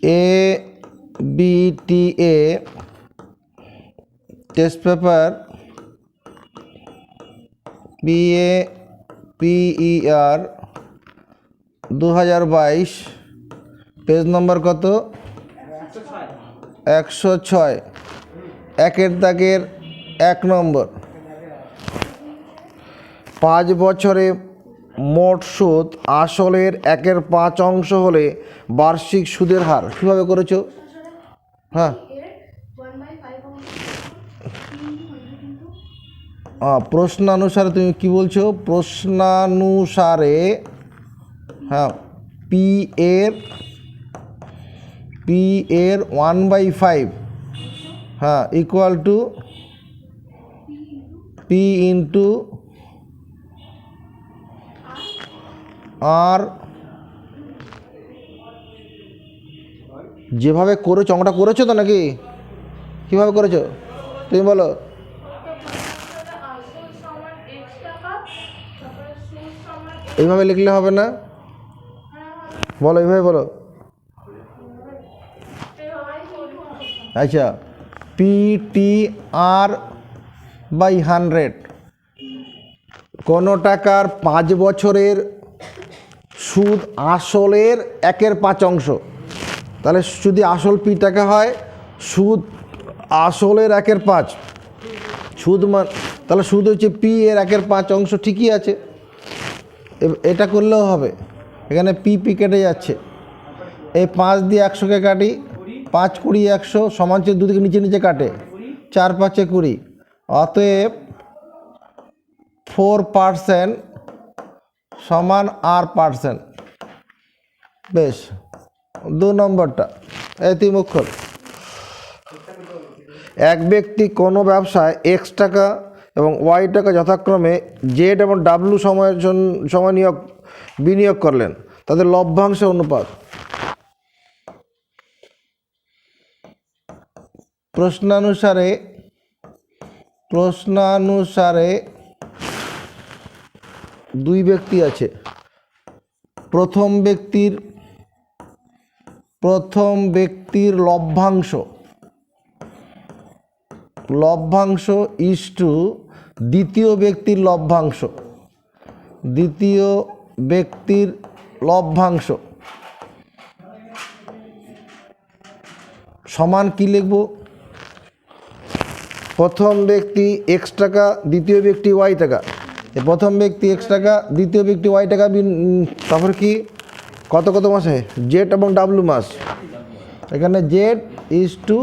ABTA test paper PAPER 2022 page নম্বর কত? 106 একের দাগের 1 নম্বর। 5 বছরে মোট সুদ আসলের 1/5 অংশ হলে বার্ষিক সুদের হার কীভাবে করেছো? হ্যাঁ, প্রশ্নানুসারে তুমি কি বলছো? প্রশ্নানুসারে হ্যাঁ, পি এর 1/5 হ্যাঁ ইকুয়াল টু পি ইন্টু আর। যেভাবে করেছো অঙ্কটা করেছো তো নাকি? কীভাবে করেছো তুমি বলো? এইভাবে লিখলে হবে না, বলো এইভাবে বলো। আচ্ছা, PTR/100 কোনো টাকার 5 বছরের সুদ আসলের 1/5 অংশ। তাহলে যদি আসল P টাকা হয়, সুদ আসলের 1/5, সুদ তাহলে সুদ হচ্ছে P এর 1/5 অংশ। ঠিকই আছে, এটা করলেও হবে। এখানে P কেটে যাচ্ছে, এই 5 দিয়ে 100কে কাটি, 5 20 100 সমান চেয়ে দুদিকে নিচে নিচে কাটে, 4 5 20। অতএব 4% সমান R%। বেশ, 2 নম্বরটা এই তুই মুখ্য। এক ব্যক্তি কোনো ব্যবসায় X টাকা এবং Y টাকা যথাক্রমে Z এবং W সময়ের জন্য বিনিয়োগ করলেন, তাদের লভ্যাংশের অনুপাত। প্রশ্নানুসারে 2 ব্যক্তি আছে। প্রথম ব্যক্তির লভ্যাংশ ইজ টু দ্বিতীয় ব্যক্তির লভ্যাংশ সমান কি লিখব? প্রথম ব্যক্তি X টাকা, দ্বিতীয় ব্যক্তি Y টাকা। প্রথম ব্যক্তি X টাকা, দ্বিতীয় ব্যক্তি Y টাকা, তারপর কি কত কত মাসে? Z এবং W মাস। এখানে Z ইজ টু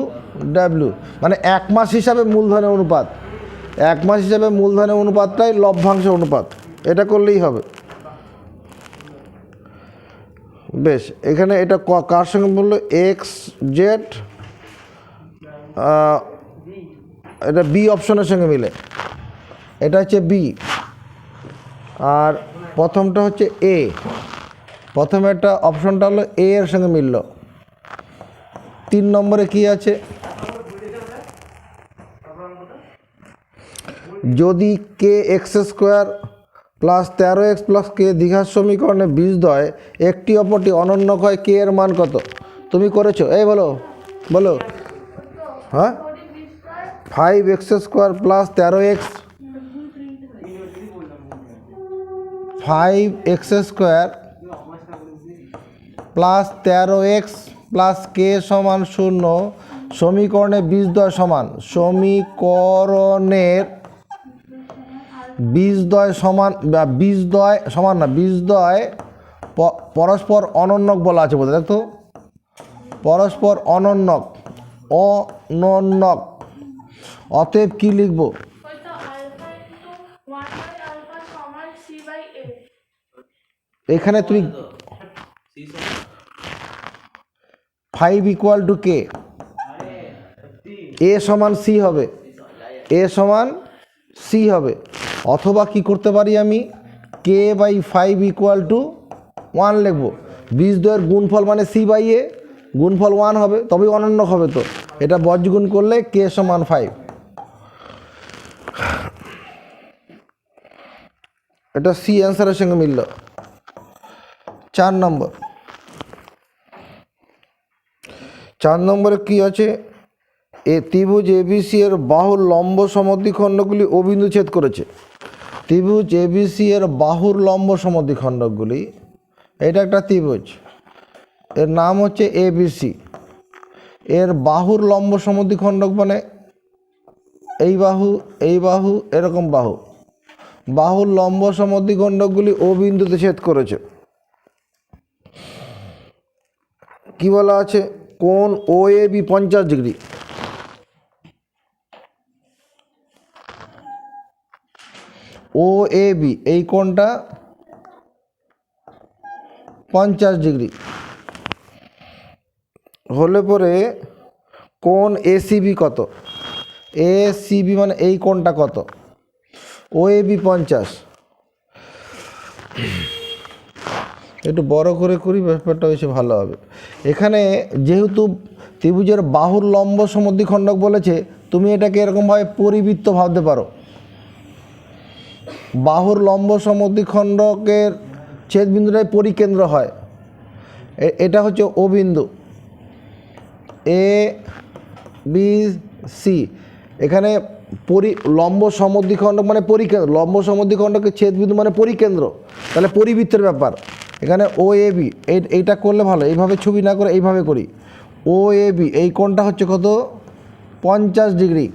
W, মানে 1 মাস হিসাবে মূলধনের অনুপাত। 1 মাস হিসাবে মূলধনের অনুপাতটাই লভ্যাংশ অনুপাত। এটা করলেই হবে। বেশ, এখানে এটা কার সঙ্গে বললো? XZ, এটা বি অপশনের সঙ্গে মিলে, এটা হচ্ছে বি। আর প্রথমটা হচ্ছে এ। প্রথমে একটা অপশনটা হলো এ এর সঙ্গে মিলল। 3 নম্বরে কি আছে? যদি KX² plus 13X plus K দ্বিঘাত সমীকরণে বীজদ্বয় একটি অপরটি অনন্যক হয়, K এর মান কত? তুমি করেছো, এই বলো বলো। হ্যাঁ, 5X² plus 13X, 5X² plus 13X plus K সমান 0। সমীকরণে বীজদ্বয় সমান, সমীকরণের বীজদ্বয় সমান বা বীজদ্বয় সমান না, বীজদ্বয় পরস্পর অনন্যক বলা আছে বোধ হয়, দেখো পরস্পর অনন্যক। অতএব কি লিখব? এখানে তুমি 5 ইকুয়াল টু K, A সমান C হবে, A সমান C হবে। অথবা কি করতে পারি আমি? K/5 ইকুয়াল টু 1 লিখব। বীজদ্বয়ের গুণফল মানে C/A, গুণফল 1 হবে, তবেই অনন্যক হবে। তো এটা বজ্রগুণ করলে K সমান 5। এটা C অ্যান্সারের সঙ্গে মিলল। 4 নম্বর, 4 নম্বরে কি আছে, ত্রিভুজ এবিসি এর বাহুর লম্ব সমদ্বিখণ্ডগুলি ও বিন্দু ছেদ করেছে। ত্রিভুজ এবিসি এর বাহুর লম্ব সমদ্বিখণ্ডকগুলি, এটা একটা ত্রিভুজ, এর নাম হচ্ছে এবিসি, এর বাহুর লম্ব সমদ্বিখণ্ডক মানে এই বাহু এই বাহু এরকম বাহু, বাহুর লম্ব সমদ্বিখণ্ডকগুলি ও বিন্দুতে ছেদ করেছে। কি বলা আছে, কোণ ও A B 50 degree, O A B এই কোণটা 50 ডিগ্রি হলে পরে কোণ এসিবি কত, এসিবি মানে এই কোণটা কত, ও এ বি 50। একটু বড় করে করি, ব্যাপারটা বেশি ভালো হবে। এখানে যেহেতু ত্রিভুজের বাহুর লম্ব সমদ্বিখণ্ডক বলেছে, তুমি এটাকে এরকমভাবে পরিবৃত্ত ভাবতে পারো। বাহুর লম্ব সমদ্বিখণ্ডকের ছেদবিন্দুটাই পরিকেন্দ্র হয়, এটা হচ্ছে ও বিন্দু এ বি সি। এখানে লম্ব সমদ্বিখণ্ডক মানে পরিকেন্দ্র, লম্ব সমদ্বিখণ্ডকের ছেদবিন্দু মানে পরিকেন্দ্র, তাহলে পরিবৃত্তের ব্যাপার। এখানে ও এ বি এইটা করলে ভালো, এইভাবে ছবি না করে এইভাবে করি। ও এ বি এই কোণটা হচ্ছে কত, 50 ডিগ্রি।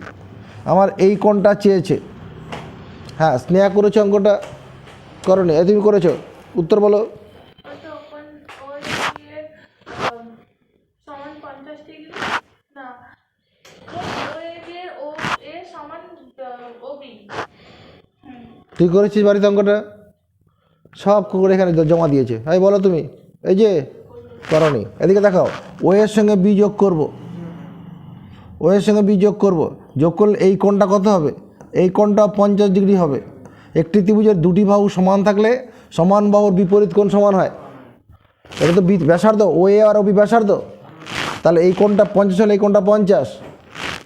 আমার এই কোণটা চেয়েছে। হ্যাঁ, স্নেহা করেছো অঙ্কটা, করনি? তুমি করেছো, উত্তর বলো। তুই করেছিস বাড়িতে অঙ্কটা? সব করে এখানে জমা দিয়েছে। এই বলো তুমি, এই যে করনি, এদিকে দেখাও। ও এর সঙ্গে বি যোগ করবো, ও এর সঙ্গে বি যোগ করবো, যোগ করলে এই কোণটা কত হবে, এই কোণটা 50 ডিগ্রি হবে। একটি ত্রিভুজের দুটি বাহু সমান থাকলে সমান বাহুর বিপরীত কোণ সমান হয়। এটা তো ব্যাসার্ধ, ও এ আর ও বি ব্যাসার্ধ, তাহলে এই কোণটা 50 হলে এই কোণটা 50,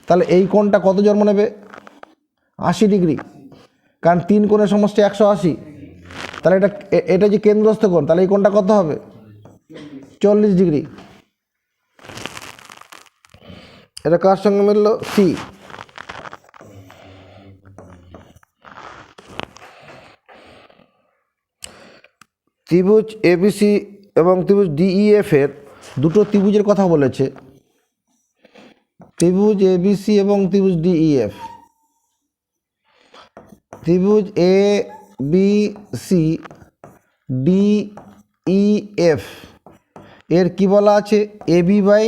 তাহলে এই কোণটা কত জন্ম নেবে, 80 ডিগ্রি, কারণ 3 কোণের সমষ্টি 180। তাহলে এটা যে কেন্দ্রস্থ কোণ, তাহলে এই কোণটা কত হবে, 40 ডিগ্রি। এটা কার সঙ্গে মিলল, সি। ত্রিভুজ এবিসি এবং ত্রিভুজ ডিইএফ এর দুটো ত্রিভুজের কথা বলেছে। ত্রিভুজ এবিসি এবং ত্রিভুজ ডিইএফ, ত্রিভুজ এ বি সি ডিইএফ এর কি বলা আছে, এবি বাই,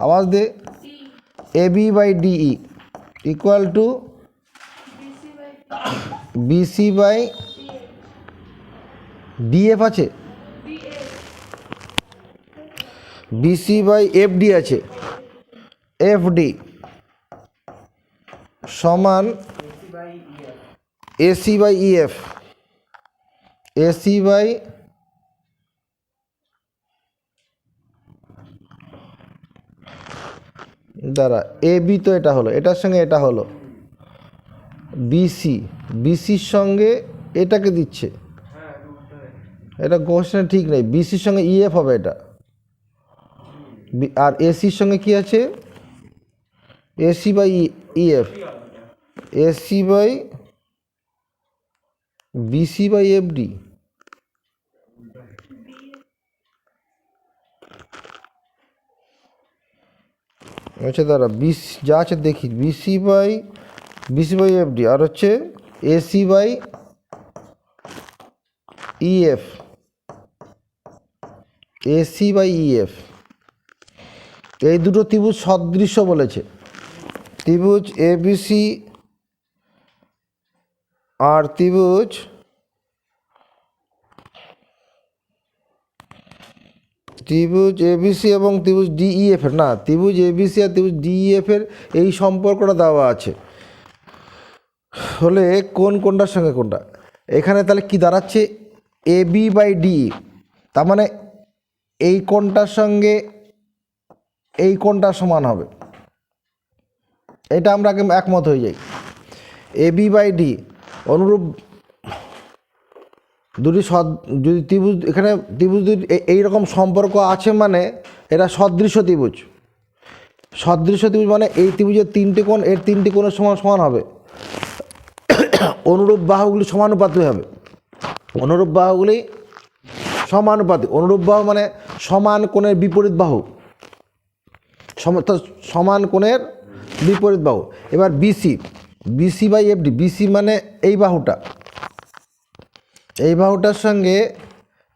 আওয়াজ দে, AB by DE equal to BC by DF আছে, বিসি বাই এফডি আছে, এফডি সমান AC by EF, AC by দ্বারা এবি, তো এটা হলো, এটার সঙ্গে এটা হলো বিসি, বিসির সঙ্গে এটাকে দিচ্ছে, এটা কোশ্চেন ঠিক নেই, বিসির সঙ্গে ইএফ হবে এটা, আর এসির সঙ্গে কি আছে, AC by EF, AC by BC by FD. আচ্ছা দাঁড়া, যা আছে দেখি, বিসি বাই এফডি আর হচ্ছে AC by EF, AC by EF, এই দুটো ত্রিভুজ সদৃশ্য বলেছে। ত্রিভুজ এবিসি আর ত্রিভুজ এবিসি এবং ত্রিভুজ ডিইএফ এর, না, ত্রিভুজ এবিসি আর ত্রিভুজ ডিইএফ এর এই সম্পর্কটা দেওয়া আছে হলে কোনটার সঙ্গে কোনটা, এখানে তাহলে কি দাঁড়াচ্ছে, এবি বাই ডি, তার মানে এই কোণটার সঙ্গে এই কোণটা সমান হবে, এটা আমরা একমত হয়ে যাই। এবি বাই ডি অনুরূপ দুটি যদি ত্রিভুজ, এখানে ত্রিভুজ দুটি এইরকম সম্পর্ক আছে মানে এটা সদৃশ্য ত্রিভুজ। সদৃশ্য ত্রিভুজ মানে এই ত্রিভুজের তিনটে কোণ এর তিনটে কোণের সমান সমান হবে, অনুরূপ বাহুগুলি সমানুপাতিক হবে। অনুরূপ বাহুগুলি সমানুপাতিক, অনুরূপ বাহু মানে সমান কোণের বিপরীত বাহু, সমান কোণের বিপরীত বাহু। এবার BC, BC by FD, BC মানে এই বাহুটা, এই বাহুটার সঙ্গে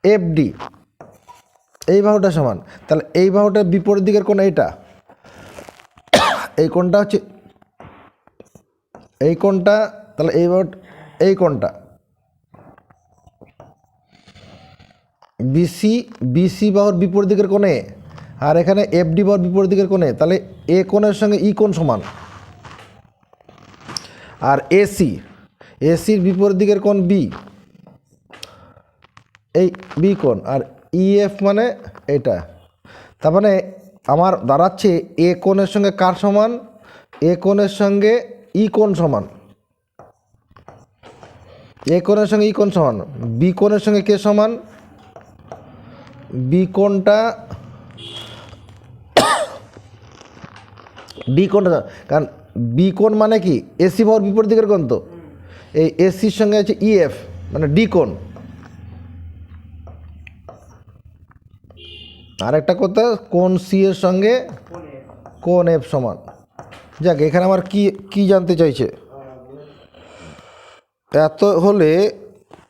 এফডি, এই বাহুটা সমান, তাহলে এই বাহুটার বিপরীত দিকের কোণ এইটা, এই কোণটা হচ্ছে এই কোণটা, তাহলে এই বাহু এই কোণটা বিসি, বিসি বাহুর বিপরীত দিকের কোণে, আর এখানে এফডি বাহুর বিপরীত দিকের কোণে, তাহলে এ কোণের সঙ্গে ই কোণ সমান। আর এসি, এসির বিপরীত দিকের কোণ বি, এই বি কোণ, আর ইএফ মানে এটা। তার মানে আমার দাঁড়াচ্ছে এ কোণের সঙ্গে কার সমান, এ কোণের সঙ্গে ই কোণ সমান, এ কোণের সঙ্গে ই কোণ সমান। বি কোণের সঙ্গে কে সমান, বি কোণটা, বি কোণটা, কারণ বি কোণ মানে কি এসি বাহুর বিপরীত দিকের কোণ, তো এই এসির সঙ্গে আছে ইএফ মানে ডি কোণ। আর একটা কথা, কোণ সি এর সঙ্গে কোণ এফ সমান। যাক, এখানে আমার কি কি জানতে চাইছে, এত হলে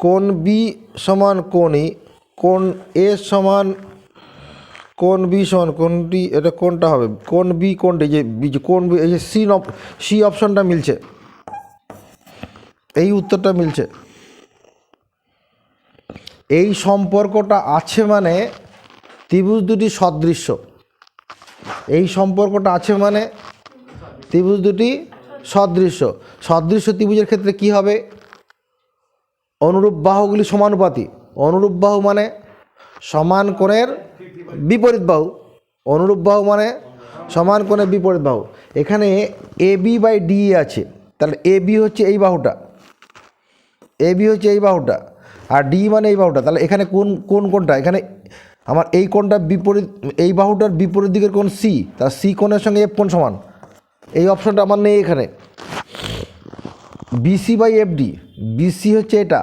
কোণ বি সমান কোণ ই, কোণ এ সমান কোণ বি সমান কোণ ডি, এটা কোনটা হবে, কোণ বি কোনটি, যে কোণ বি, এই যে সি অপশনটা মিলছে, এই উত্তরটা মিলছে। এই সম্পর্কটা আছে মানে ত্রিভুজ দুটি সদৃশ্য, এই সম্পর্কটা আছে মানে ত্রিভুজ দুটি সদৃশ্য। সদৃশ্য ত্রিভুজের ক্ষেত্রে কি হবে, অনুরূপ বাহুগুলি সমানুপাতিক। অনুরূপ বাহু মানে সমান কোণের বিপরীত বাহু, অনুরূপ বাহু মানে সমান কোণের বিপরীত বাহু। এখানে এ বি বাই ডি আছে, তাহলে এ বি হচ্ছে এই বাহুটা, এ বি হচ্ছে এই বাহুটা, আর ডি মানে এই বাহুটা। তাহলে এখানে কোন কোণটা, এখানে আমার এই কোণটা বিপরীত, এই বাহুটার বিপরীত দিকের কোণ সি, তার সি কোণের সঙ্গে এফ কোণ সমান, এই অপশনটা আমার নেই এখানে। বিসি বাই এফডি, বিসি হচ্ছে এটা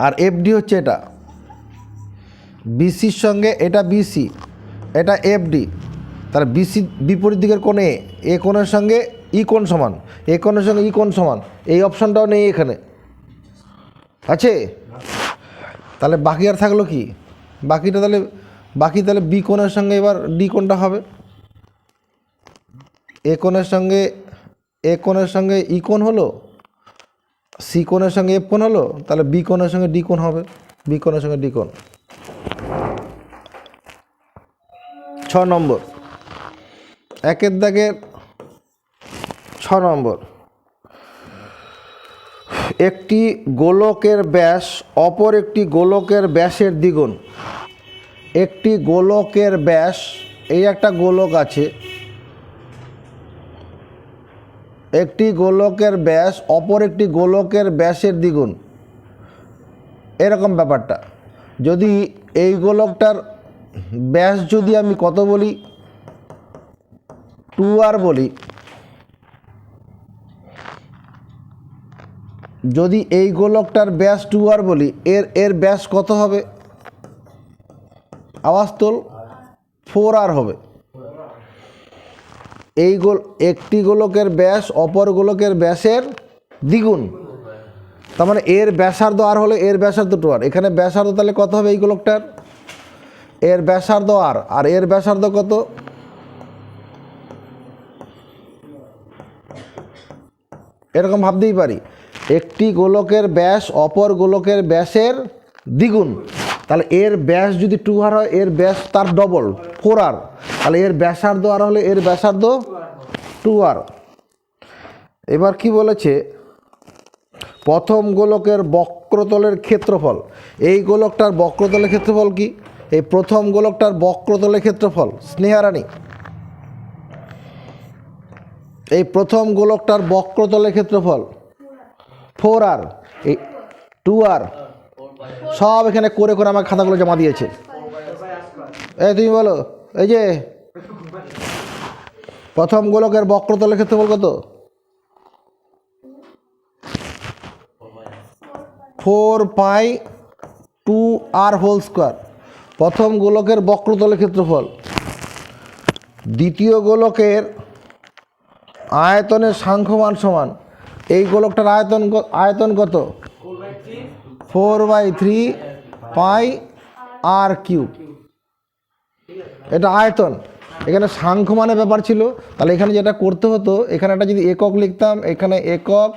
আর এফডি হচ্ছে এটা, বিসির সঙ্গে এটা বিসি, এটা এফডি, তাহলে বিসি বিপরীত দিকের কোণে এ কোণের সঙ্গে ই কোণ সমান, এ কোণের সঙ্গে ই কোণ সমান, এই অপশনটাও নেই এখানে, আছে। তাহলে বাকি আর থাকলো কি, বাকিটা তাহলে তাহলে বি কোণের সঙ্গে এবার ডি কোণটা হবে, এ কোণের সঙ্গে ই কোণ হলো, সি কোণের সঙ্গে এফ কোণ হলো, তাহলে বি কোণের সঙ্গে ডি কোণ হবে, বি কোণের সঙ্গে ডি কোণ। 6 নম্বর, একের দাগের 6 নম্বর, একটি গোলকের ব্যাস অপর একটি গোলকের ব্যাসের দ্বিগুণ। একটি গোলকের ব্যাস, এই একটা গোলক আছে, একটি গোলকের ব্যাস অপর একটি গোলকের ব্যাসের দ্বিগুণ, এরকম ব্যাপারটা। যদি এই গোলকটার ব্যাস যদি আমি কত বলি, 2r বলি, যদি এই গোলকটার ব্যাস 2r বলি, এর ব্যাস কত হবে, আওয়াজ তোল, 4r হবে। এই একটি গোলকের ব্যাস অপর গোলকের ব্যাসের দ্বিগুণ, তার মানে এর ব্যাসার্ধ আর হলে এর ব্যাসার্ধ 2r, এখানে ব্যাসার্ধ তাহলে কত হবে এই গোলকটার, এর ব্যাসার্ধ আর এর ব্যাসার্ধ কত, এরকম ভাবতেই পারি, একটি গোলকের ব্যাস অপর গোলকের ব্যাসের দ্বিগুণ, তাহলে এর ব্যাস যদি 2r হয়, এর ব্যাস তার ডবল 4r, তাহলে এর ব্যাসার্ধ আর হলে এর ব্যাসার্ধ 2r। এবার কি বলেছে, প্রথম গোলকের বক্রতলের ক্ষেত্রফল, এই গোলকটার বক্রতলের ক্ষেত্রফল কি, এই প্রথম গোলকটার বক্রতলের ক্ষেত্রফল, স্নেহারানী, এই প্রথম গোলকটার বক্রতলের ক্ষেত্রফল 4r, এই 2r, সব এখানে করে করে আমার খাতাগুলো জমা দিয়েছে। এই তুমি বলো, এই যে প্রথম গোলকের বক্রতলের ক্ষেত্রফল কত? 4π2r whole square. প্রথম গোলকের বক্রতলের ক্ষেত্রফল। দ্বিতীয় গোলকের আয়তনের সাংখ্যমান সমান, এই গোলকটার আয়তন কত? 4/3πr³। এটা আয়তন, এখানে সাংখ্যমানের ব্যাপার ছিল। তাহলে এখানে যেটা করতে হতো, এখানে একটা যদি একক লিখতাম, এখানে একক,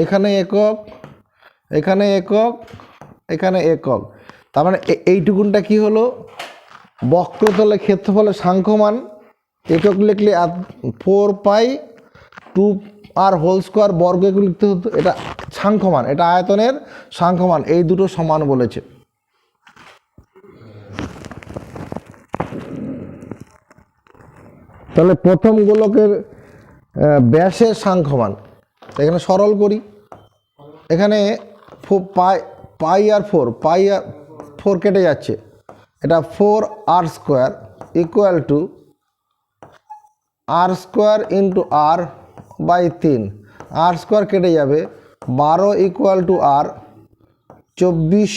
এখানে একক, এখানে একক, এখানে একক। তার মানে এইটুকুনটা কি হলো? বক্রতলের ক্ষেত্রফলের সাংখ্যমান। একক লিখলে 4π2r হোল স্কোয়ার বর্গ একক লিখতে হতো। এটা সাংখ্যমান, এটা আয়তনের সাংখ্যমান, এই দুটো সমান বলেছে। তাহলে প্রথম গোলকের ব্যাসের সাংখ্যমান, এখানে সরল করি। এখানে পাই আর 4 কেটে যাচ্ছে, এটা 4r² equal to r² into r/3। r² কেটে যাবে, 12 ইকুয়াল টু r, 24।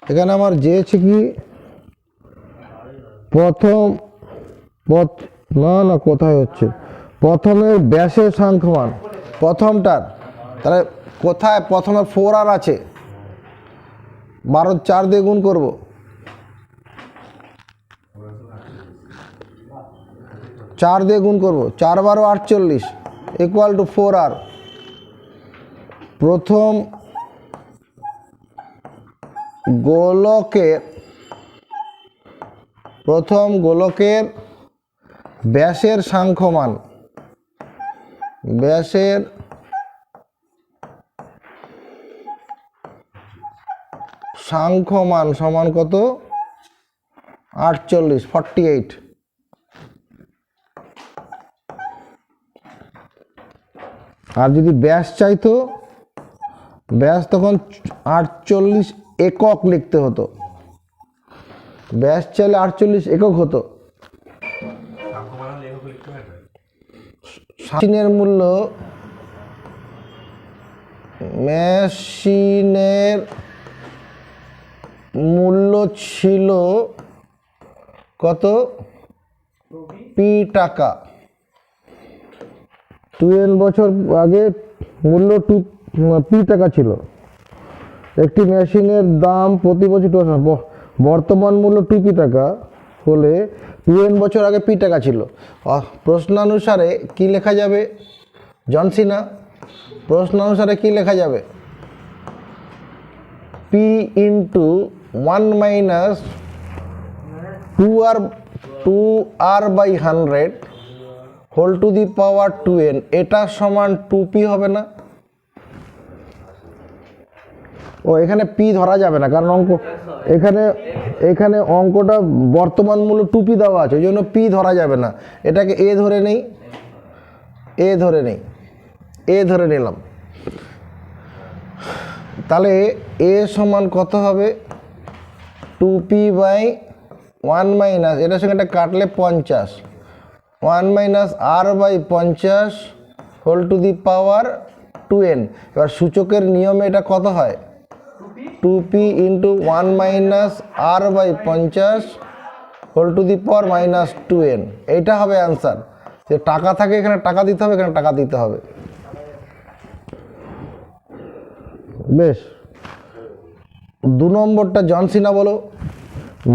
এখানে আমার যেছে কি না কোথায় হচ্ছে প্রথমের ব্যাসের সাংখ্যমান প্রথমটার। তাহলে কোথায় প্রথমে 4r আছে, 12 4 দিয়ে গুণ করব, 4 দিয়ে গুণ করব, 4 12 48 ইকুয়াল টু 4r। প্রথম গোলকের ব্যাসের সাংখ্যমান, ব্যাসের সাংখ্যমান সমান কত? 48। আর যদি ব্যাস চাইতো, ব্যাস তখন 48 একক লিখতে হতো। ব্যাস চাইলে 48 একক হতো। মেশিনের মূল্য ছিল কত? পি টাকা। 12 বছর আগে মূল্য পি টাকা ছিল। একটি মেশিনের দাম প্রতি বছর বর্তমান মূল্য 2p টাকা হলে 12 বছর আগে পি টাকা ছিল। প্রশ্নানুসারে কি লেখা যাবে? জনসিনা, প্রশ্নানুসারে কি লেখা যাবে? P into 1 minus 2r/100 whole to the power 2n, এটা সমান 2p হবে না? ও এখানে পি ধরা যাবে না, কারণ এখানে অঙ্কটা বর্তমান মূল্য 2p দেওয়া আছে, ওই জন্য পি ধরা যাবে না। এটাকে এ ধরে নিলাম। তাহলে এ সমান কত হবে? 2p/1 মাইনাস, এটার সঙ্গে এটা কাটলে 50, 1 minus r/50 whole to the power 2n। এবার সূচকের নিয়মে এটা কত হয়? 2p into 1 minus r/50 whole to the power -2n। এইটা হবে অ্যান্সার। যে টাকা থাকে এখানে টাকা দিতে হবে, এখানে টাকা দিতে হবে। বেশ, 2 নম্বরটা জনসিনা বলো।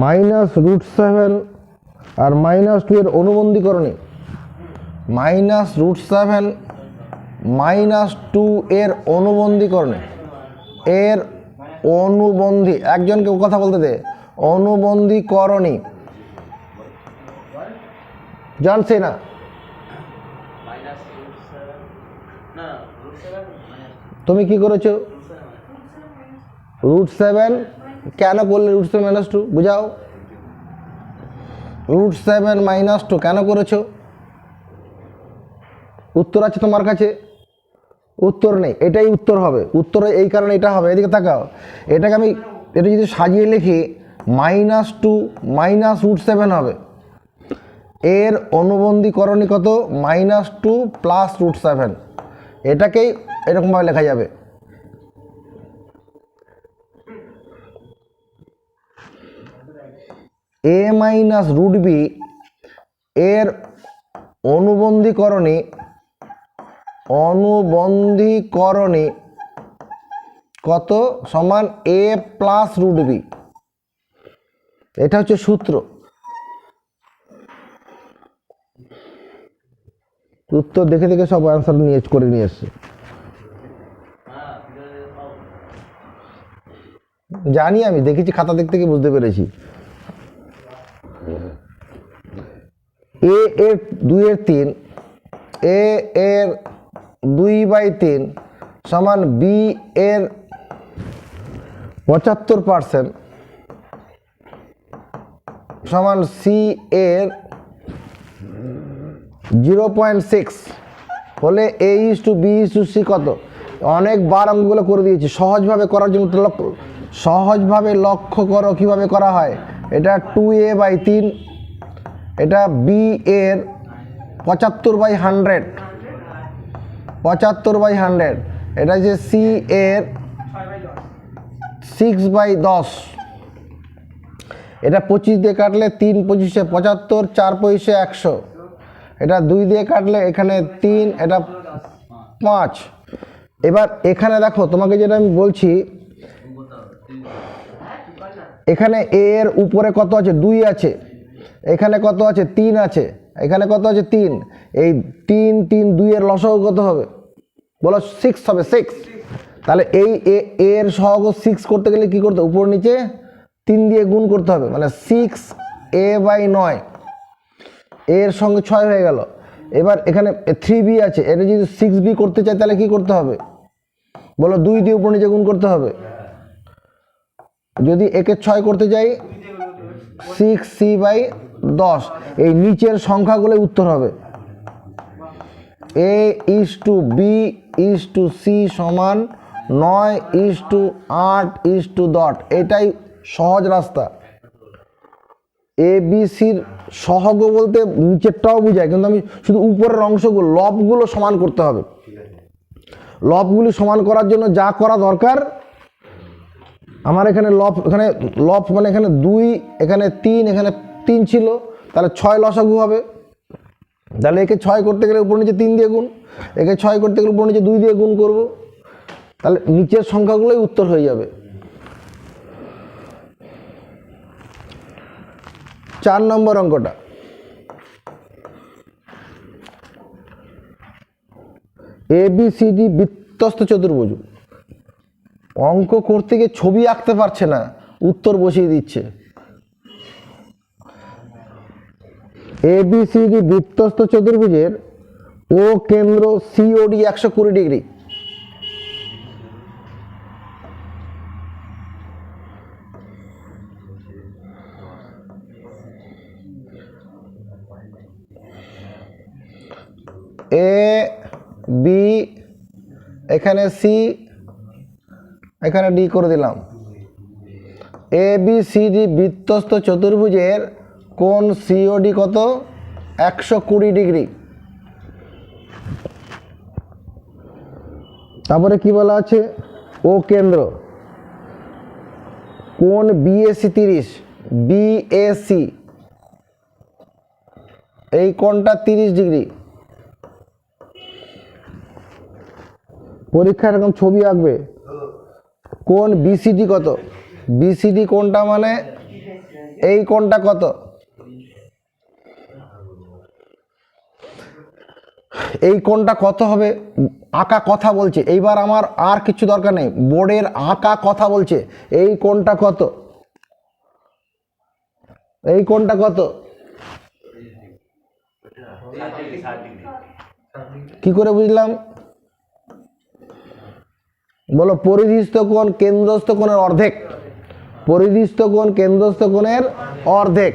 -√7 আর -2 এর অনুবন্ধীকরণে, -√7 -2 এর অনুবন্ধীকরণে, এর অনুবন্ধী, একজনকে কথা বলতে দে, অনুবন্ধীকরণী জনসিনা। তুমি কি করেছো? √7 কেন করলে? √7 -2 বুঝাও। √7 -2 কেন করেছো? উত্তর আছে তোমার কাছে? উত্তর নেই, এটাই উত্তর হবে। উত্তর এই কারণে এটা হবে। এদিকে তাকাও, এটা যদি সাজিয়ে লিখি -2 -√7 হবে। এর অনুবন্ধীকরণী কত? -2 + √7। এটাকেই এরকমভাবে লেখা যাবে। a - √b এর অনুবন্ধীকরণী কত? সমান a + √b। এটা হচ্ছে সূত্র। উত্তর দেখে দেখে সব অ্যান্সার করে নিয়ে এসছে। জানি, আমি দেখেছি, খাতা দেখতে গিয়ে বুঝতে পেরেছি। a এর 2/3, a এর 2/3 সমান b এর 75% সমান c এর 0.6 হলে a:b:c কত? অনেকবার অঙ্কগুলো করে দিয়েছি। সহজভাবে করার জন্য সহজভাবে লক্ষ্য করো কিভাবে করা হয়। এটা 2a/3, এটা b এর 75/100, 75/100, এটা যে c এর 6/10, এটা 25 দিয়ে কাটলে 3 × 25 = 75, 4 × 25 = 100, এটা 2 দিয়ে কাটলে এখানে 3, এটা 5। এবার এখানে দেখো, তোমাকে যেটা আমি বলছি, এখানে a এর উপরে কত আছে? 2 আছে। এখানে কত আছে? 3 আছে। এখানে কত আছে? 3। এই 3 3 2 এর লসাগু কত হবে? বলো 6 হবে। 6। তাহলে এই a এর সহগ 6 করতে গেলে কি করতে হবে? উপর নিচে 3 দিয়ে গুণ করতে হবে, মানে 6a/9, এর সঙ্গে 6 হয়ে গেল। এবার এখানে 3b আছে, এটা যদি 6b করতে চাই তাহলে কি করতে হবে? বলো 2 দিয়ে উপর নিচে গুণ করতে হবে। যদি একে 6 করতে যাই 6c/10, এই নিচের সংখ্যাগুলোই উত্তর হবে। a:b:c সমান 9:8:10। এটাই সহজ রাস্তা। ABC-র সহগ বলতে নিচেরটাও বোঝায়, কিন্তু আমি শুধু উপরের অংশগুলো, লবগুলো সমান করতে হবে। লবগুলি সমান করার জন্য যা করা দরকার, আমার এখানে লব মানে এখানে 2, এখানে 3, এখানে 3 ছিল, তাহলে 6 লসাগু হবে। তাহলে একে 6 করতে গেলে উপর নিচে 3 দিয়ে গুণ, একে 6 করতে গেলে উপর নিচে 2 দিয়ে গুণ করব, তাহলে নিচের সংখ্যাগুলোই উত্তর হয়ে যাবে। 4 নম্বর অঙ্কটা, ABCD বৃত্তস্থ চতুর্ভুজ। অঙ্ক করতে গিয়ে ছবি আঁকতে পারছে না, উত্তর বসিয়ে দিচ্ছে। ABCD বৃত্তস্থ চতুর্ভুজের ও কেন্দ্র COD 120 ডিগ্রি। A B এখানে C, এখানে D করে দিলাম। ABCD বৃত্তস্থ চতুর্ভুজের কোণ COD কত? 120 ডিগ্রি। তারপরে কি বলা আছে? ও কেন্দ্র কোণ BAC 30, BAC এই কোণটা 30 ডিগ্রি। পরীক্ষায় এরকম ছবি আঁকবে। কোণ BCD কত? BCD কোণটা মানে এই কোণটা কত? এই কোণটা কত হবে? আঁকা কথা বলছে। এইবার আমার আর কিছু দরকার নেই, বোর্ডের আঁকা কথা বলছে। এই কোণটা কত? এই কোণটা কত? কি করে বুঝলাম? বলো, পরিধিস্থ কোণ কেন্দ্রস্থ কোণের অর্ধেক। পরিধিস্থ কোণ কেন্দ্রস্থ কোণের অর্ধেক।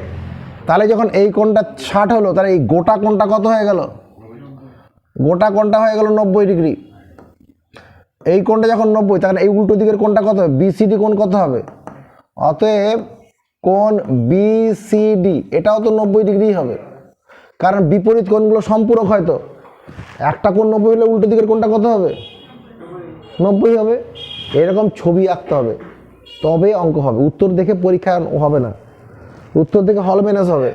তাহলে যখন এই কোণটা 60 হলো, তাহলে এই গোটা কোণটা কত হয়ে গেল? গোটা কোণটা হয়ে গেল 90 ডিগ্রি। এই কোণটা যখন 90, তখন এই উল্টো দিকের কোণটা কত হবে? BCD কোণ কত হবে? অতএব কোণ বিসিডি এটাও তো 90 ডিগ্রি হবে, কারণ বিপরীত কোণগুলো সম্পূরক হয়। তো একটা কোণ 90 হলে উল্টো দিকের কোণটা কত হবে? 90 হবে। এরকম ছবি আঁকতে হবে, তবে অঙ্ক হবে। উত্তর দেখে পরীক্ষা হবে না, উত্তর দেখে হল মেনেস হবে।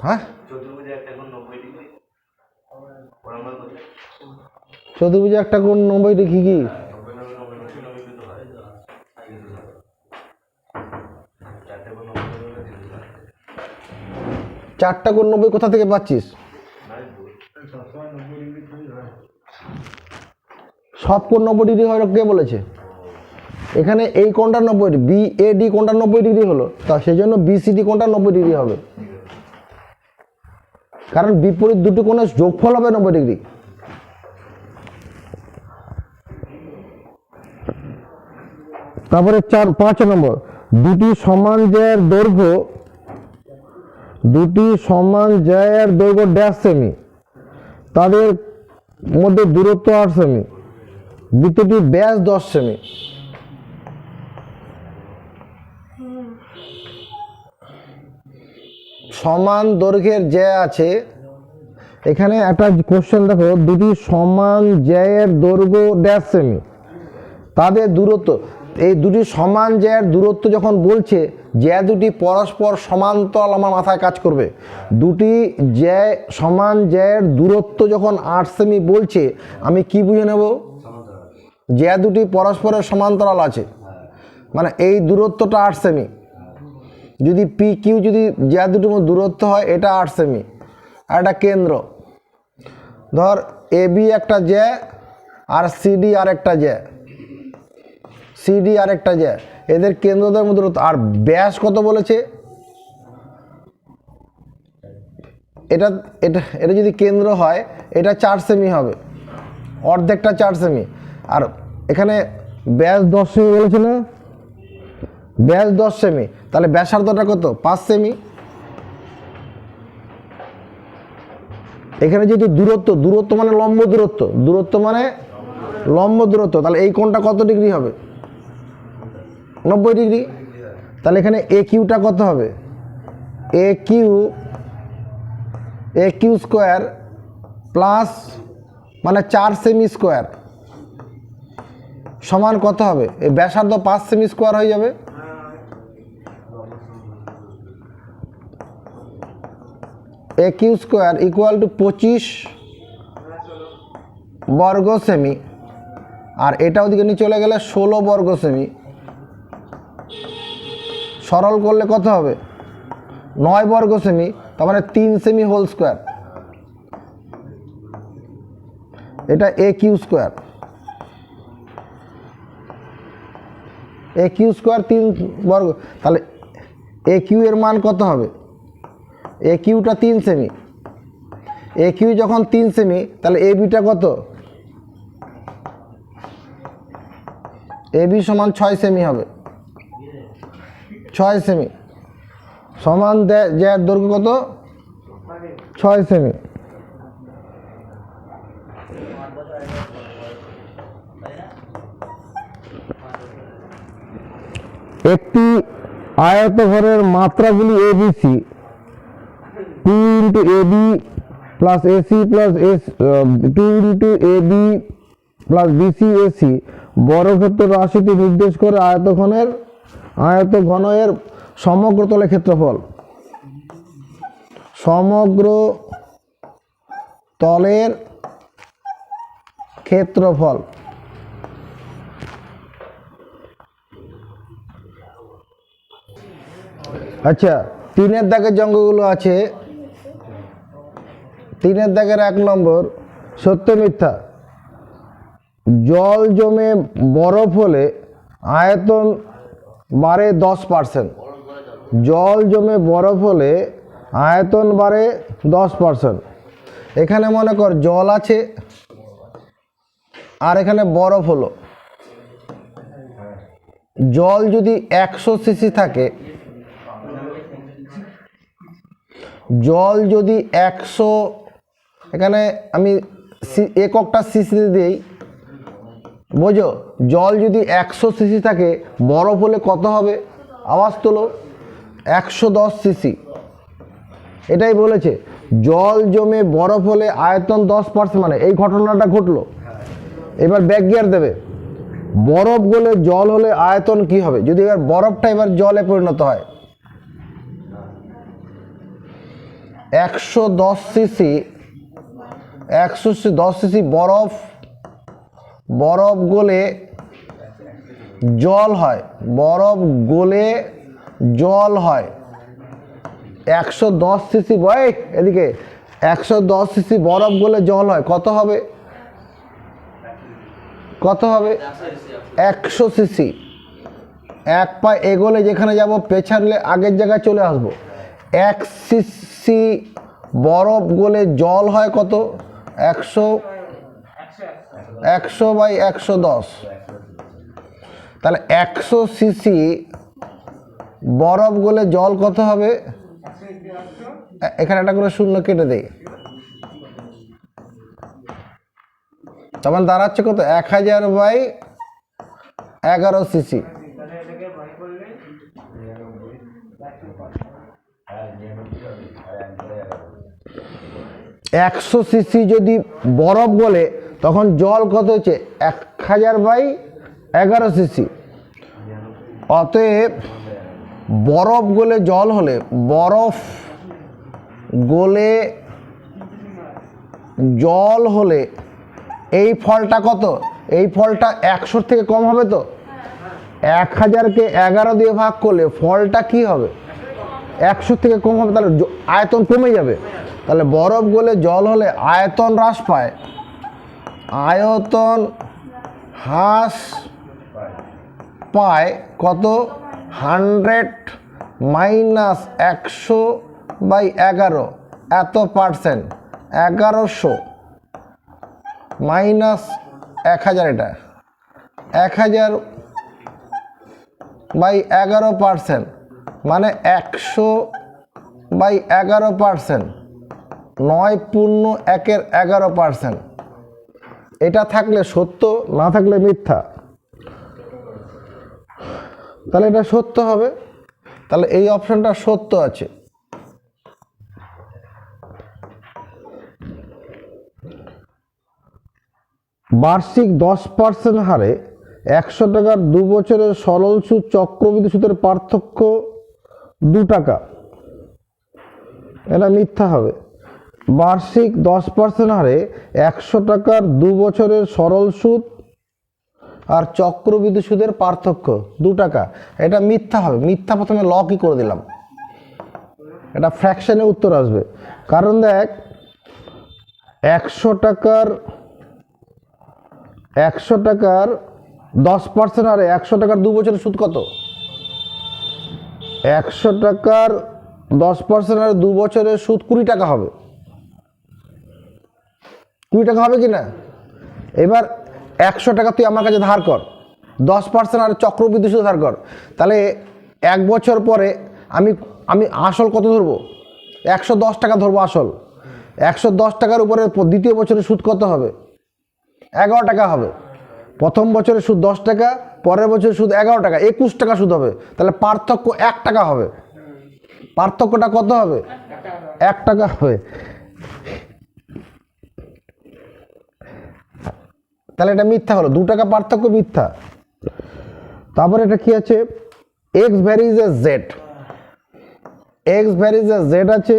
হ্যাঁ, চতুর্ভুজে একটা কোণ 90 ডিগ্রি কি? চারটা কোণ 90 কোথা থেকে পাচ্ছিস? সব কোণ 90 ডিগ্রি হয় কে বলেছে? এখানে এই কোণটা 90 ডিগ্রি, বিএডি কোণটা 90 ডিগ্রি হলো, তা সেই জন্য বিসিডি কোণটা 90 ডিগ্রি হবে, কারণ বিপরীত দুটো কোণের যোগফল হবে 90 ডিগ্রি। তারপরে 5 নম্বর, দুটি সমান জ্যায়ের দৈর্ঘ্য ড্যাশ সেমি, তাদের মধ্যে দূরত্ব 8 সেমি, বৃত্তটির ব্যাস 10 সেমি। সমান দৈর্ঘ্যের জ্যা আছে, এখানে একটা কোশ্চেন দেখো, দুটি সমান জ্যায়ের দৈর্ঘ্য ড্যাশ সেমি, তাদের দূরত্ব। এই দুটি সমান জ্যায়ের দূরত্ব যখন বলছে, জ্যা দুটি পরস্পর সমান্তরাল আমার মাথায় কাজ করবে। দুটি সমান জ্যায়ের দূরত্ব যখন 8 সেমি বলছে, আমি কি বুঝে নেব? জ্যা দুটি পরস্পরের সমান্তরাল আছে, মানে এই দূরত্বটা 8 সেমি। যদি পি কিউ যদি জ্যা দুটির মধ্যে দূরত্ব হয়, এটা 8 সেমি। আর একটা কেন্দ্র, ধর এবি একটা জ্যা আর সিডি আর একটা জ্যা, সিডি আর একটা জ্যা, এদের কেন্দ্রদের মধ্যে দূরত্ব। আর ব্যাস কত বলেছে? এটা এটা এটা যদি কেন্দ্র হয়, এটা 4 সেমি হবে, অর্ধেকটা 4 সেমি। আর এখানে ব্যাস 10 সেমি বলেছে না? ব্যাস 10 সেমি, তাহলে ব্যাসার্ধটা কত? 5 সেমি। এখানে যেহেতু দূরত্ব মানে লম্ব দূরত্ব মানে লম্ব দূরত্ব, তাহলে এই কোণটা কত ডিগ্রি হবে? 90 ডিগ্রি। তাহলে এখানে এ কিউটা কত হবে? এ কিউ স্কোয়ার প্লাস মানে 4 সেমি স্কোয়ার সমান কত হবে? এই ব্যাসার্ধ 5 সেমি স্কোয়ার হয়ে যাবে। এ কিউ স্কোয়ার ইকুয়াল টু 25 বর্গ সেমি, আর এটা ওদিকে নিয়ে চলে গেলে 16 বর্গ সেমি। সরল করলে কত হবে? 9 বর্গ সেমি, তার মানে 3 সেমি হোল স্কোয়ার। এটা A Q square, A Q square 3 বর্গ। তাহলে এ কিউ এর মান কত হবে? এ কিউটা 3 সেমি, এ কিউ যখন 3 সেমি, তাহলে এ বিটা কত? এ বি সমান 6 সেমি হবে, 6 সেমি। সমান জ্যার দৈর্ঘ্য কত? 6 সেমি। একটি আয়তঘরের মাত্রাগুলি ABC 2 into AB plus AC plus 2 into AB plus BC AC বর্গক্ষেত্র রাশিটি নির্দেশ করে আয়তঘনের সমগ্র তলের ক্ষেত্রফল। সমগ্র তলের ক্ষেত্রফল। আচ্ছা, 3-এর দাগের যে অঙ্কগুলো আছে, 3-এর দাগের 1 নম্বর, সত্য মিথ্যা। জল জমে বরফ হলে আয়তন বাড়ে 10%। জল জমে বরফ হলে আয়তন বাড়ে 10%। এখানে মনে কর জল আছে আর এখানে বরফ হলো। জল যদি 100 সিসি থাকে, জল যদি 100, এখানে আমি এককটা সিসিতে দিই, বোঝো? জল যদি 100 সিসি থাকে, বরফ হলে কত হবে? আওয়াজ তোলো। 110 সিসি, এটাই বলেছে জল জমে বরফ হলে আয়তন 10%, মানে এই ঘটনাটা ঘটলো। এবার ব্যাক গিয়ার দেবে, বরফ গলে জল হলে আয়তন কি হবে, যদি এবার বরফটা এবার জলে পরিণত হয়। 110 সিসি, 110 সিসি বরফ গলে জল হয়, বরফ গলে জল হয়। 110 সিসি, বয় এদিকে, 110 সিসি বরফ গলে জল হয়, কত হবে? 100 সিসি। এক পা এগোলে যেখানে যাব, পেছালে আগের জায়গায় চলে আসবো। 1 সিসি বরফ গলে জল হয় কত? 100 বাই 110। তাহলে 100 সিসি বরফ গলে জল কত হবে? এখানে একটা করে শূন্য কেটে দেই, তখন দাঁড়াচ্ছে কত? 1000 বাই 11 সিসি। 100 সিসি যদি বরফ গলে তখন জল কত হচ্ছে? 1000 বাই 11 সিসি। অতএব বরফ গলে জল হলে, বরফ গলে জল হলে এই ফলটা কত? এই ফলটা 100 থেকে কম হবে তো? 1000কে 11 দিয়ে ভাগ করলে ফলটা কি হবে? 100 থেকে কম হবে, তাহলে আয়তন কমে যাবে। তাহলে বরফ গলে জল হলে আয়তন হ্রাস পায়, আয়তন হ্রাস পায় কত? 100 মাইনাস 100 বাই 11, এত পার্সেন্ট। 1100 মাইনাস 1000, এটা 1000 বাই 11%, মানে 100 বাই 11%, 9.1/11%। এটা থাকলে সত্য, না থাকলে মিথ্যা। তাহলে এটা সত্য হবে, তাহলে এই অপশনটা সত্য আছে। বার্ষিক 10% হারে 100 টাকার 2 বছরের সরল সুদ চক্রবৃদ্ধি সুদের পার্থক্য 2 টাকা, এটা মিথ্যা হবে। বার্ষিক 10% হারে 100 টাকার 2 বছরের সরল সুদ আর চক্রবৃদ্ধি সুদের পার্থক্য 2 টাকা, এটা মিথ্যা হবে। মিথ্যা প্রথমে ল কি করে দিলাম, এটা ফ্র্যাকশনে উত্তর আসবে। কারণ দেখ, 100 টাকার 10% হারে 100 টাকার 2 বছরের সুদ কত? 100 টাকার 10% হারে 2 বছরের সুদ 20 টাকা হবে। 20 টাকা হবে কি না? এবার 100 টাকা তুই আমার কাছে ধার কর, 10% হারে চক্রবৃদ্ধি সুদ ধার কর, তাহলে 1 বছর পরে আমি আসল কত ধরবো? 110 টাকা ধরবো আসল। 110 টাকার উপরে দ্বিতীয় বছরের সুদ কত হবে? 11 টাকা হবে। প্রথম বছরের সুদ 10 টাকা, পরের বছরের সুদ 11 টাকা, 21 টাকা সুদ হবে। তাহলে পার্থক্য 1 টাকা হবে। পার্থক্যটা কত হবে? 1 টাকা হবে। তাহলে এটা মিথ্যা হলো, 2 টাকা পার্থক্য মিথ্যা। তারপরে এটা কি আছে? X varies a z, x varies a z আছে,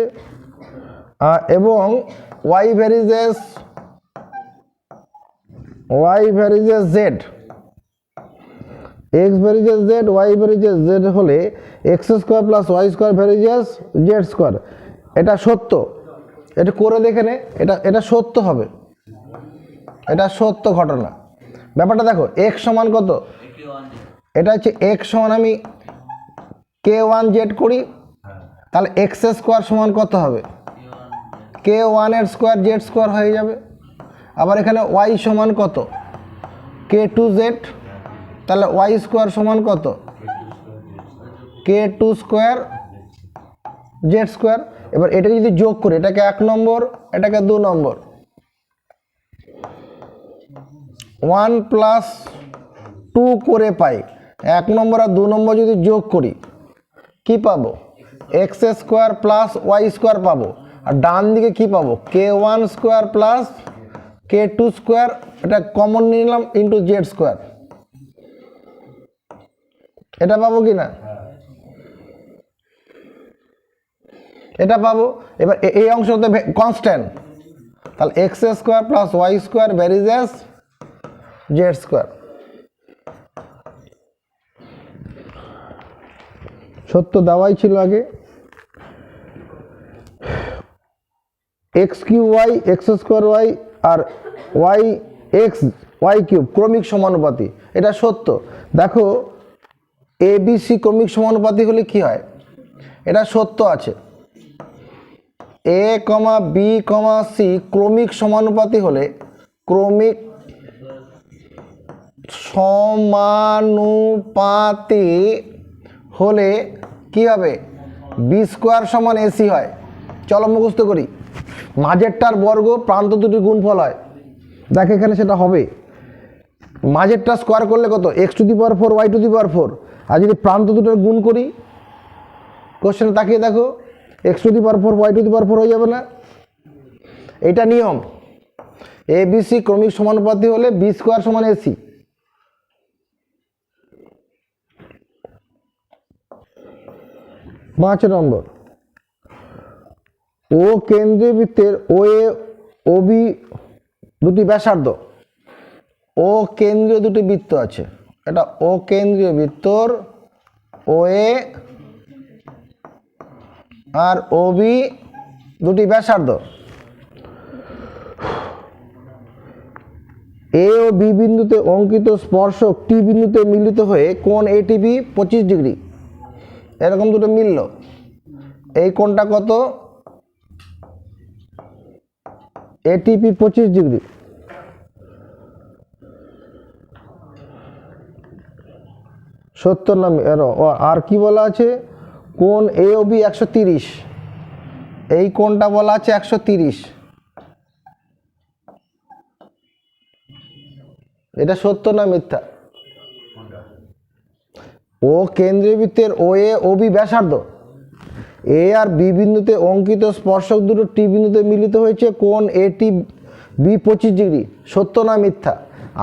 এবং y varies as z. X varies z, y varies z হলে x square plus y square varies z square. এটা সত্য, এটা করে দেখে নে, এটা সত্য হবে, এটা সত্য ঘটনা। ব্যাপারটা দেখো, এক্স সমান কত? এটা হচ্ছে এক্স সমান, আমি k1z করি, তাহলে এক্স স্কোয়ার সমান কত হবে? k1 এর স্কোয়ার জেড স্কোয়ার হয়ে যাবে। আবার এখানে ওয়াই সমান কত? k2z, তাহলে ওয়াই স্কোয়ার সমান কত? k2 square Z square. এবার এটাকে যদি যোগ করি, এটাকে 1 নম্বর, এটাকে 2 নম্বর, 1 + 2 করে পাই। 1 নম্বর আর 2 নম্বর যদি যোগ করি, কি পাবো x square plus y square পাবো, আর ডান দিকে কি পাবো k1 square plus k2 square, এটা কমন নিলাম ইন্টু জেড স্কোয়ার, এটা পাবো কি না? এটা পাবো। এবার এই অংশতে কনস্ট্যান্ট, তাহলে x square plus y square varies z square. সত্য দেওয়াই ছিল আগে। X q y x square y আর ওয়াই এক্স ওয়াই কিউব ক্রমিক সমানুপাতি, এটা সত্য। দেখো এ বি সি ক্রমিক সমানুপাতি হলে কি হয়, এটা সত্য আছে। এ কমা বি কমা সি ক্রমিক সমানুপাতি হলে, ক্রমিক সমানুপাতি হলে কি হবে, বি স্কোয়ার সমান এসি হয়। চলো মুখস্থ করি, মাঝেরটার বর্গ প্রান্ত দুটির গুণফল হয়। দেখ এখানে সেটা হবে, মাঝেরটা স্কোয়ার করলে কত x to the power 4 y to the power 4, আর যদি প্রান্ত দুটোর গুণ করি, কোশ্চেনে তাকিয়ে দেখো x to the power 4 y to the power 4 হয়ে যাবে না? এটা নিয়ম। এ বি সি ক্রমিক সমানুপাতি হলে বি স্কোয়ার সমান এসি। পাঁচ নম্বর, ও কেন্দ্রীয় বৃত্তের ও এ ও বি দুটি ব্যাসার্ধ। ও কেন্দ্রীয় দুটি বৃত্ত আছে, এটা ও কেন্দ্রীয় বৃত্তর ও এ আর ও বি দুটি ব্যাসার্ধ। এ ও বি বিন্দুতে অঙ্কিত স্পর্শক টি বিন্দুতে মিলিত হয়ে কোণ এটিপি 25 ডিগ্রি, এরকম দুটো মিলল। এই কোণটা কত, এটিপি 25 ডিগ্রি। সত্তর নাম আর কি বলা আছে, কোণ এ ও বি 130, এই কোণটা বলা আছে 130, এটা সত্য না মিথ্যা? ও কেন্দ্রীয় বৃত্তের ও এ ও বি ব্যাসার্ধ, এ আর বি বিন্দুতে অঙ্কিত স্পর্শক দুটো টি বিন্দুতে মিলিত হয়েছে কোণ এ টি বি 25 ডিগ্রি, সত্য না মিথ্যা?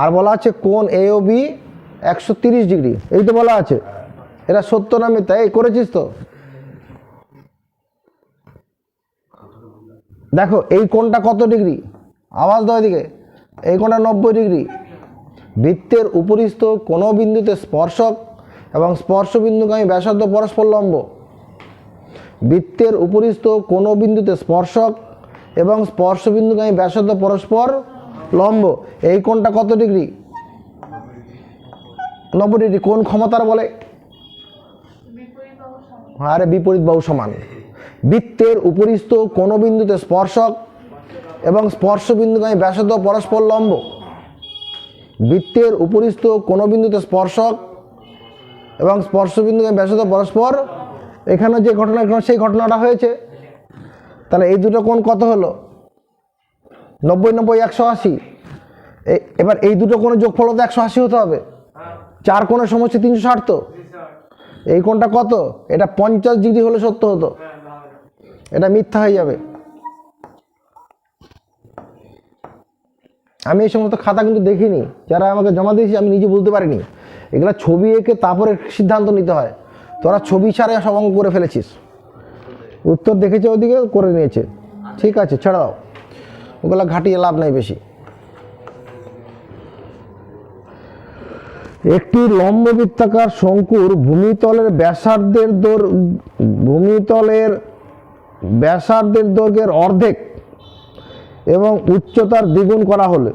আর বলা আছে কোণ এ ও বি 130 ডিগ্রি, এই তো বলা আছে, এটা সত্য না মিথ্যা? এই করেছিস তো? দেখো এই কোণটা কত ডিগ্রি, আওয়াজ দাও এদিকে, এই কোণটা 90 ডিগ্রি। বৃত্তের উপরিস্থ কোনো বিন্দুতে স্পর্শক এবং স্পর্শ বিন্দুগামী ব্যাসার্ধ পরস্পর লম্ব। বৃত্তের উপরিস্থ কোনো বিন্দুতে স্পর্শক এবং স্পর্শ বিন্দুগামী ব্যাসার্ধ পরস্পর লম্ব, এই কোণটা কত ডিগ্রি? 90 ডিগ্রি। কোন ক্ষমতার বলে? আরে বিপরীত বাহু সমান। বৃত্তের উপরিস্থ কোনো বিন্দুতে স্পর্শক এবং স্পর্শ বিন্দুগামী ব্যাসার্ধ পরস্পর লম্ব। বৃত্তের উপরিস্থ কোনো বিন্দুতে স্পর্শক এবং স্পর্শ বিন্দুগামী ব্যাসার্ধ পরস্পর, এখানে যে ঘটনা সেই ঘটনাটা হয়েছে। তাহলে এই দুটো কোণ কত হলো, 90 90 180। এবার এই দুটো কোণের যোগফল তো 180 হতে হবে, চার কোণের সমষ্টি 360। তো এই কোণটা কত, এটা 50 ডিগ্রি হলে সত্য হতো, এটা মিথ্যা হয়ে যাবে। আমি এই সমস্ত খাতা কিন্তু দেখিনি, যারা আমাকে জমা দিয়েছি আমি নিজে বুঝতে পারিনি। এগুলা ছবি এঁকে তারপরে সিদ্ধান্ত নিতে হয়, তোরা ছবি ছাড়া সব অঙ্ক করে ফেলেছিস। উত্তর দেখেছে ওদিকে করে নিয়েছে, ঠিক আছে ছেড়ে দাও, ওগুলা ঘাটিয়ে লাভ নাই বেশি। একটি লম্ব বৃত্তাকার শঙ্কুর ভূমিতলের ব্যাসার্ধের দৈর্ঘ্যের অর্ধেক এবং উচ্চতার দ্বিগুণ করা হলে,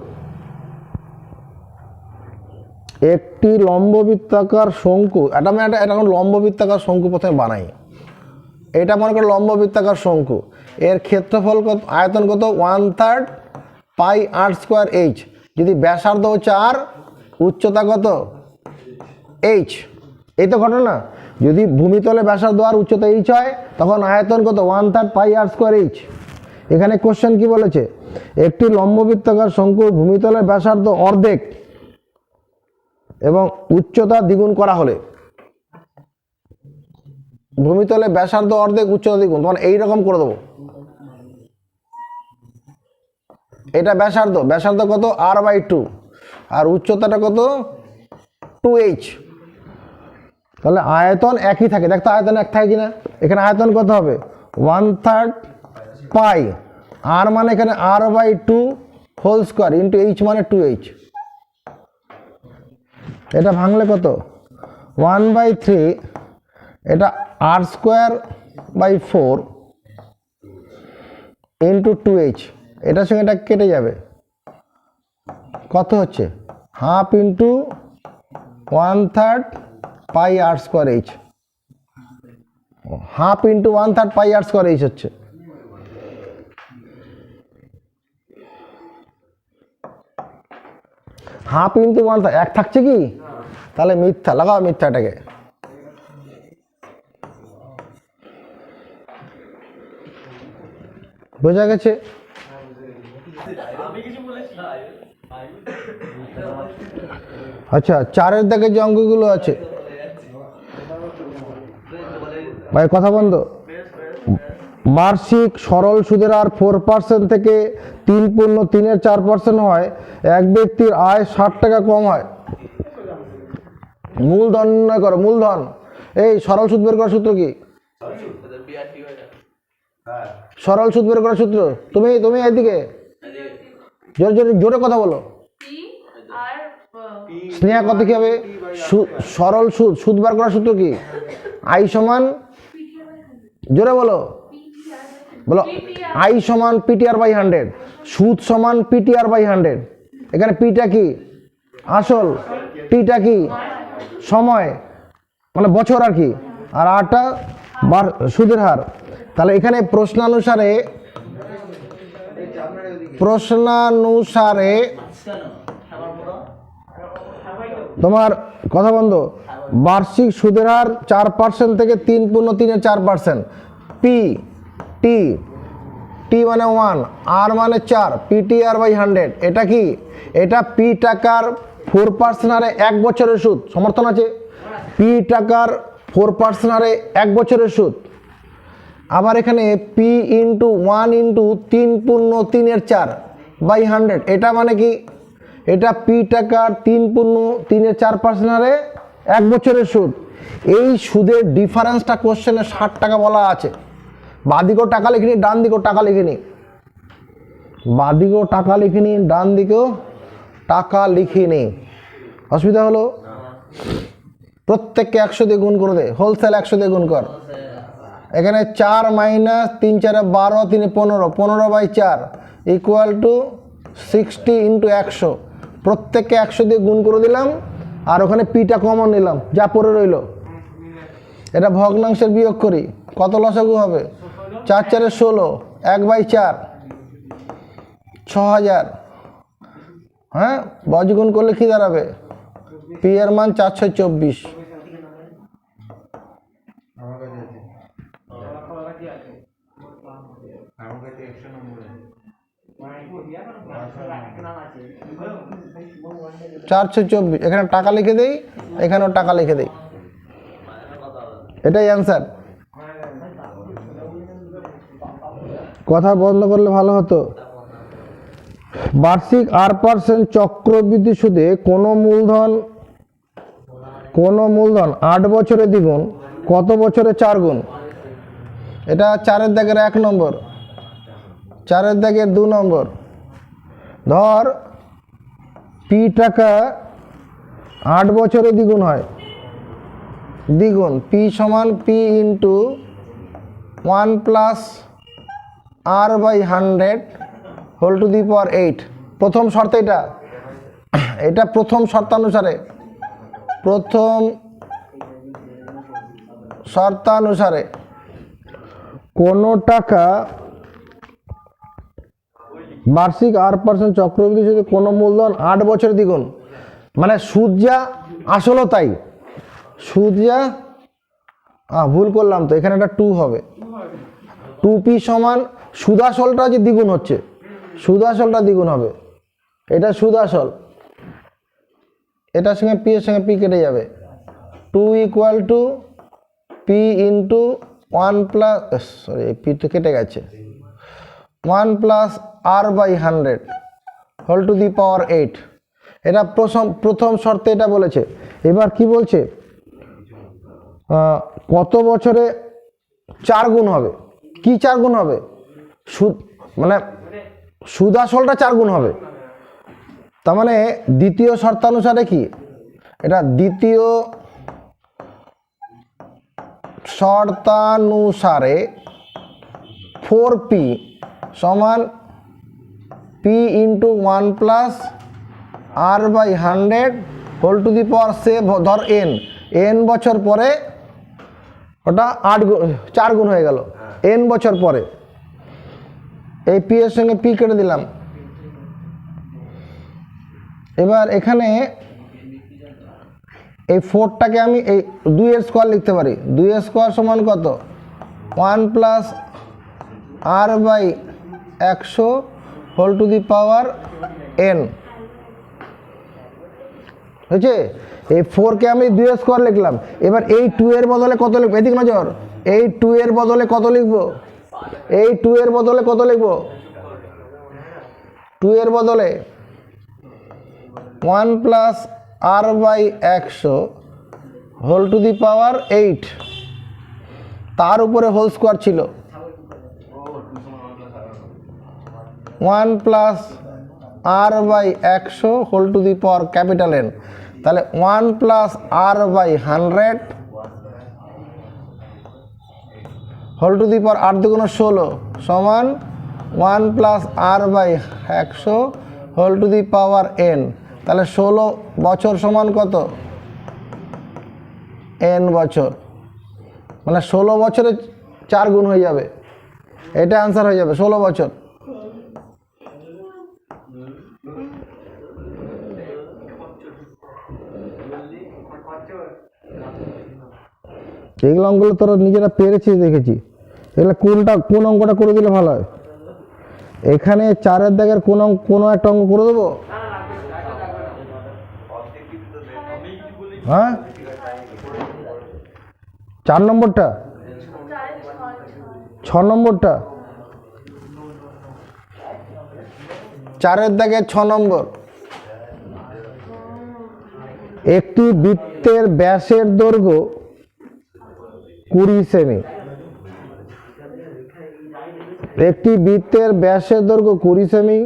একটি লম্ব বৃত্তাকার শঙ্কু, এটা লম্ব বৃত্তাকার শঙ্কু প্রথমে বানাই। এটা মনে করো লম্ব বৃত্তাকার শঙ্কু, এর ক্ষেত্রফল কত, আয়তন কত 1/3 পাই আর স্কোয়ার এইচ। যদি ব্যাসার্ধ হচ্ছে আর, উচ্চতা কত এইচ, এই তো ঘটনা। যদি ভূমিতলে ব্যাসার্ধ আর উচ্চতা এইচ হয়, তখন আয়তন কত 1/3 পাই আর স্কোয়ার এইচ। এখানে কোশ্চেন কি বলেছে, একটি লম্ব বৃত্তাকার শঙ্কুর ভূমিতলের ব্যাসার্ধ অর্ধেক এবং উচ্চতা দ্বিগুণ করা হলে, ভূমিতলে ব্যাসার্ধ অর্ধেক উচ্চতা দ্বিগুণ, তখন এইরকম করে দেবো। এটা ব্যাসার্ধ, ব্যাসার্ধ কত r/2 আর উচ্চতাটা কত 2h। তাহলে আয়তন একই থাকে, দেখতো আয়তন এক থাকে কিনা। এখানে আয়তন কত হবে 1/3 পাই, আর মানে এখানে r/2 whole square into h মানে 2h। এটা ভাঙলে কত 1/3, এটা r²/4 ইন্টু 2h, এটার সঙ্গে এটা কেটে যাবে, কত হচ্ছে হাফ ইন্টু 1/3 পাই r²h, হাফ ইন্টু 1/3 পাই r² হচ্ছে। হাফ ইন্টু 1/3 এক থাকছে কি, তাহলে মিথ্যা, লাগাও মিথ্যাটাকে। বোঝা গেছে? আচ্ছা, 4-এর দাগে যে অঙ্কগুলো আছে ভাই, কথা বন্ধ। বার্ষিক সরল সুদের হার 4% থেকে 3.34% হয়, এক ব্যক্তির আয় 60 টাকা কম হয়। মূলধন নির্ণয় করো, মূলধন। এই সরল সুদ বের করার সূত্র কি? সরল সুদ বের করার সূত্র, তুমি এদিকে জোরে জোরে জোরে কথা বলো। স্নেহা কত কি হবে? সরল সুদ, সুদ বার করার সূত্র কি? আই সমান, জোরে বলো বলো, আই সমান PTR/100, সুদ সমান PTR/100। এখানে পিটা কি আসল, টিটা কি সময় মানে বছর আর কি, আর আরটা সুদের হার। তাহলে এখানে প্রশ্নানুসারে তোমার কথা বন্ধ, বার্ষিক সুদের হার 4% থেকে 3.34%। পি টি, টি মানে 1, আর মানে 4, PTR/100। এটা কি? এটা পি টাকার 4% হারে 1 বছরের সুদ, সমর্থন আছে। পি টাকার 4% হারে 1 বছরের সুদ। আবার এখানে পি ইন্টু 1 ইন্টু 3.34/100, এটা মানে কি? এটা পি টাকার 3.34% হারে 1 বছরের সুদ। এই সুদের ডিফারেন্সটা কোশ্চেনে 60 টাকা বলা আছে। বাঁদিকেও টাকা লিখিনি, ডান দিকেও টাকা লিখিনি, বাঁদিকেও টাকা লিখিনি, ডান দিকেও টাকা লিখিনি। অসুবিধা হলো? প্রত্যেককে 100 দিয়ে গুণ করে দে, হোলসেল 100 দিয়ে গুণ কর। এখানে 4 মাইনাস 3 4 12, 3 15, 15/4 ইকুয়াল টু 60 ইন্টু 100। প্রত্যেককে 100 দিয়ে গুণ করে দিলাম, আর ওখানে পিটা কমন নিলাম, যা পড়ে রইল। এটা ভগ্নাংশের বিয়োগ করি, কত লসাগু হবে? 4 4 16, 1/4 6000। হ্যাঁ, বজ্রগুণ করলে কি দাঁড়াবে? পি এর মান 424। এখানে টাকা লিখে দেই, এখানেও টাকা লিখে দেই, এটাই অ্যান্সার। কথা বন্ধ করলে ভালো হতো। বার্ষিক r% চক্রবৃদ্ধি সুদে কোনো মূলধন 8 বছরে দ্বিগুণ, কত বছরে 4 গুণ? এটা 4-এর দাগের 1 নম্বর, 4-এর দাগের 2 নম্বর। ধর পি টাকা 8 বছরে দ্বিগুণ হয়, দ্বিগুণ পি সমান p into 1 plus r/100 whole to the power 8। প্রথম শর্ত এটা, এটা প্রথম শর্তানুসারে, প্রথম শর্তানুসারে কোনো টাকা বার্ষিক r% চক্রবৃদ্ধি সুদে কোনো মূলধন 8 বছরে দ্বিগুণ, মানে সুদ যা আসলও তাই। সুদ যা, ভুল করলাম তো, এখানে একটা 2 হবে। 2p সমান সুদ আসলটা যে দ্বিগুণ হচ্ছে, সুদ আসলটা দ্বিগুণ হবে। এটা সুদ আসল, এটার সঙ্গে পি এর সঙ্গে পি কেটে যাবে। 2 equal to p into 1 plus, sorry p তো কেটে গেছে, 1 plus R by 100 whole to the power 8। এটা প্রথম শর্তে এটা বলেছে। এবার কি বলছে, কত বছরে 4 গুণ হবে? কি 4 গুণ হবে? সুদ, মানে সুদ আসলটা 4 গুণ হবে। তার মানে দ্বিতীয় শর্তানুসারে কি, এটা দ্বিতীয় শর্তানুসারে 4p সমান p into 1 plus R by 100 whole to the power, সে ধর n বছর পরে ওটা 4 গুণ হয়ে গেল, n বছর পরে। এই পি এর সঙ্গে পি কেটে দিলাম। এবার এখানে এই 4টাকে আমি এই 2 এর স্কোয়ার লিখতে পারি। 2 এর স্কোয়ার সমান কত? 1 plus R by 100 whole to the power n হয়েছে। এই 4কে আমি 2 এর স্কোয়ার লিখলাম। এবার এই 2 এর বদলে কত লিখবো? এদিক নজর, এই 2 এর বদলে কত লিখবো? এই 2 এর বদলে কত লিখবো? 2 এর বদলে 1 plus R by 100 whole to the power 8, তার উপরে হোল স্কোয়ার ছিল 1 plus R by 100 whole to the power capital N। তাহলে 1 plus R by 100 whole to the power 8 দুগুণ 16 সমান 1 plus R by 100 whole to the power n। তাহলে 16 বছর সমান কত? n বছর, মানে 16 বছরে 4 গুণ হয়ে যাবে। এটা আনসার হয়ে যাবে 16 বছর। এইগুলো অঙ্কগুলো তোরা নিজেরা পেরেছিস, দেখেছি। এগুলো কোন অঙ্কটা করে দিলে ভালো হয়? এখানে 4-এর দাগের কোনো একটা অঙ্ক করে দেবো? হ্যাঁ, 4 নম্বরটা, 6 নম্বরটা, 4-এর দাগের 6 নম্বর। একটি বৃত্তের ব্যাসের দৈর্ঘ্য 20 সেমি। একটি বৃত্তের ব্যাসের দৈর্ঘ্য 20 সেমি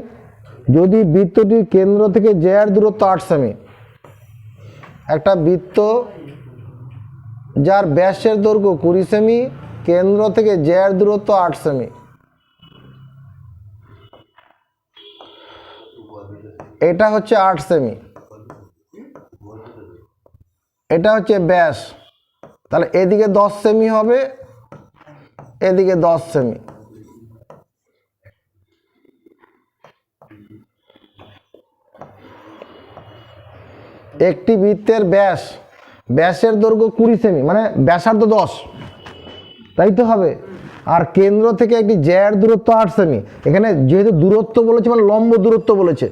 যদি বৃত্তটির কেন্দ্র থেকে জ্যার দূরত্ব 8 সেমি। একটা বৃত্ত যার ব্যাসের দৈর্ঘ্য 20 সেমি, কেন্দ্র থেকে জ্যার দূরত্ব 8 সেমি। এটা হচ্ছে 8 সেমি, এটা হচ্ছে ব্যাস। তাহলে এদিকে 10 সেমি হবে, এদিকে 10 সেমি। একটি বৃত্তের ব্যাসের দৈর্ঘ্য 20 সেমি, মানে ব্যাসার্ধ 10, তাই তো হবে। আর কেন্দ্র থেকে একটি জ্যার দূরত্ব 8 সেমি। এখানে যেহেতু দূরত্ব বলেছে মানে লম্ব দূরত্ব বলেছে,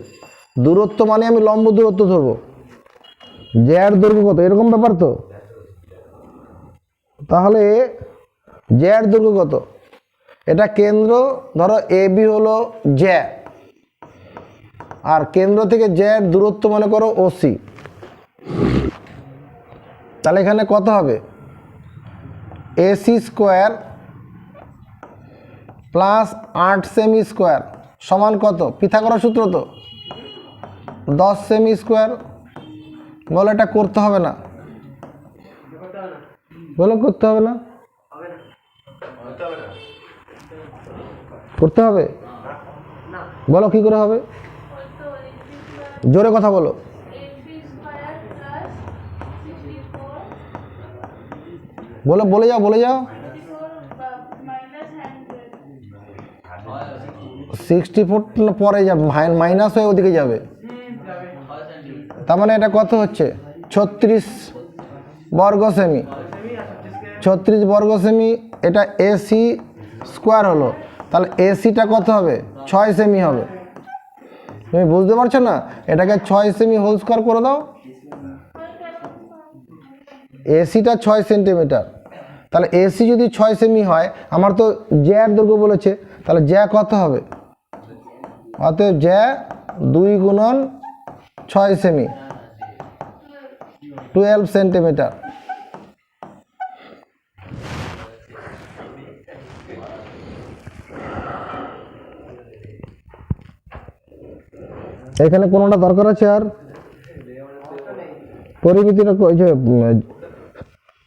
দূরত্ব মানে আমি লম্ব দূরত্ব ধরবো। জ্যার দৈর্ঘ্য কত, এরকম ব্যাপার তো। তাহলে জ্যার দৈর্ঘ্য কত? এটা কেন্দ্র, ধরো এ বি হলো জ্যা, আর কেন্দ্র থেকে জ্যার দূরত্ব মনে করো ওসি। তাহলে এখানে কত হবে? AC square plus 8 semi square সমান কত? পিথাগোরাস সূত্র তো, 10 সেমি স্কোয়ার। বলো এটা করতে হবে না? বলো করতে হবে না? করতে হবে? বলো কি করে হবে? জোরে কথা বলো। বলো, বলে যাও, বলে যাও। 64 পরে যাবে, মাইনাস হয়ে ওদিকে যাবে। তার মানে এটা কত হচ্ছে? 36 বর্গ সেমি। 36 বর্গ সেমি, এটা এসি স্কোয়ার হলো। তাহলে এসিটা কত হবে? 6 সেমি হবে। তুমি বুঝতে পারছো না? এটাকে 6 সেমি হোল স্কোয়ার করে দাও। এসিটা 6 সেন্টিমিটার, তাহলে এসি যদি 6 সেমি হয়, আমার তো জ্যার দৈর্ঘ্য বলেছে, তাহলে জ্যা কত হবে? অতএব জ্যা 2 গুণন 6 সেমি, 12 সেন্টিমিটার। এখানে কোনটা দরকার আছে? আর পরিমিতিটা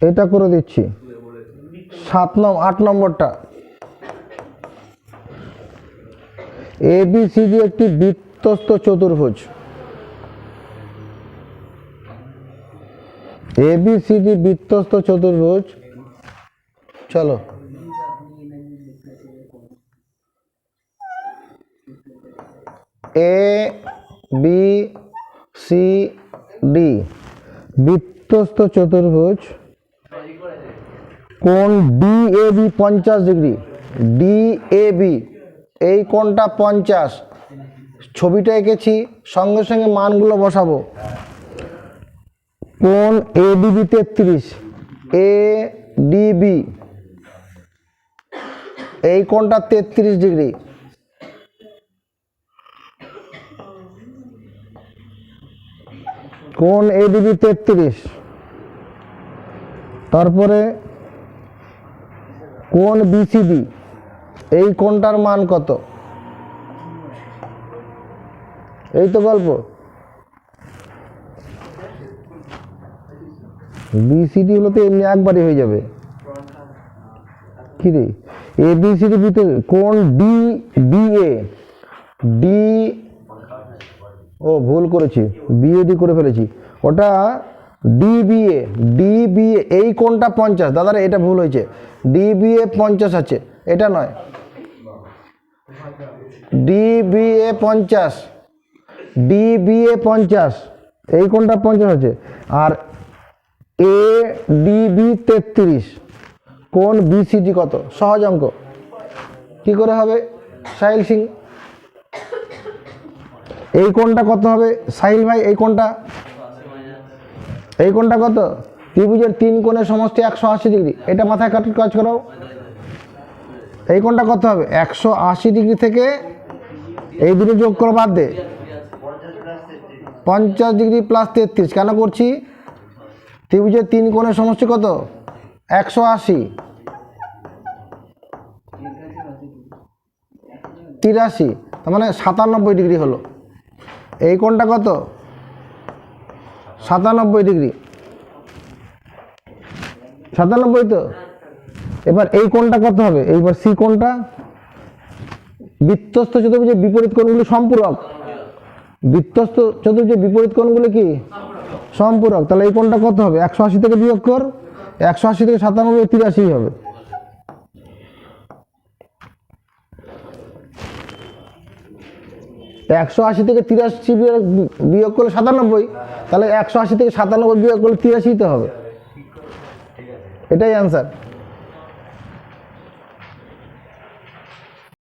এটা করে দিচ্ছি। 8 নম্বরটা, ABCD একটি বৃত্তস্থ চতুর্ভুজ। ABCD বৃত্তস্থ চতুর্ভুজ। চলো, ABCD বৃত্তস্থ চতুর্ভুজ, কোণ DAB 50 ডিগ্রি। DAB এই কোণটা 50, ছবিটা এঁকেছি, সঙ্গে সঙ্গে মানগুলো বসাবো। কোণ ADB 33, ADB এই কোণটা 33 ডিগ্রি। কোণ ADB 33। তারপরে কোণ BCD এই কোণটার মান কত? এই তো গল্প। BCD হলো তো এমনি একবারই হয়ে যাবে। কি রে, ABCD কোণ DBA, ও ভুল করেছি, BAD করে ফেলেছি, ওটা DBA এই কোণটা 50। দাদারা এটা ভুল হয়েছে, DBA 50 আছে, এটা নয়। DBA 50, এই কোণটা 50 আছে। আর ADB 33, কোণ BCD কত? সহজ অঙ্ক, কি করে হবে? সাহিল সিং, এই কোণটা কত হবে সাহিল ভাই? এই কোণটা কত? ত্রিভুজের 3 কোণের সমষ্টি 180 ডিগ্রি। এটা মাথায় কাজ করো। এই কোণটা কত হবে? 180 ডিগ্রি থেকে এই দুটো যোগ করো, বাদ দে। 50 ডিগ্রি প্লাস 33 কেন করছি? ত্রিভুজের 3 কোণের সমষ্টি কত? 180, 83, তার মানে 97 ডিগ্রি হলো। এই কোণটা কত? 97 ডিগ্রি, 97 তো। এবার এই কোণটা কত হবে? এইবার সি কোণটা, বৃত্তস্থ চতুর্ভুজের বিপরীত কোণগুলি সম্পূরক। বৃত্তস্থ চতুর্ভুজের বিপরীত কোণগুলি কি? সম্পূরক। তাহলে এই কোণটা কত হবে? 180 থেকে বিয়োগ কর, 180 থেকে 97, 83 হবে। একশো 180 থেকে 83 বিয়োগ করলে 97, তাহলে 180 থেকে 97 বিয়োগ করলে 83 তো হবে। এটাই অ্যান্সার।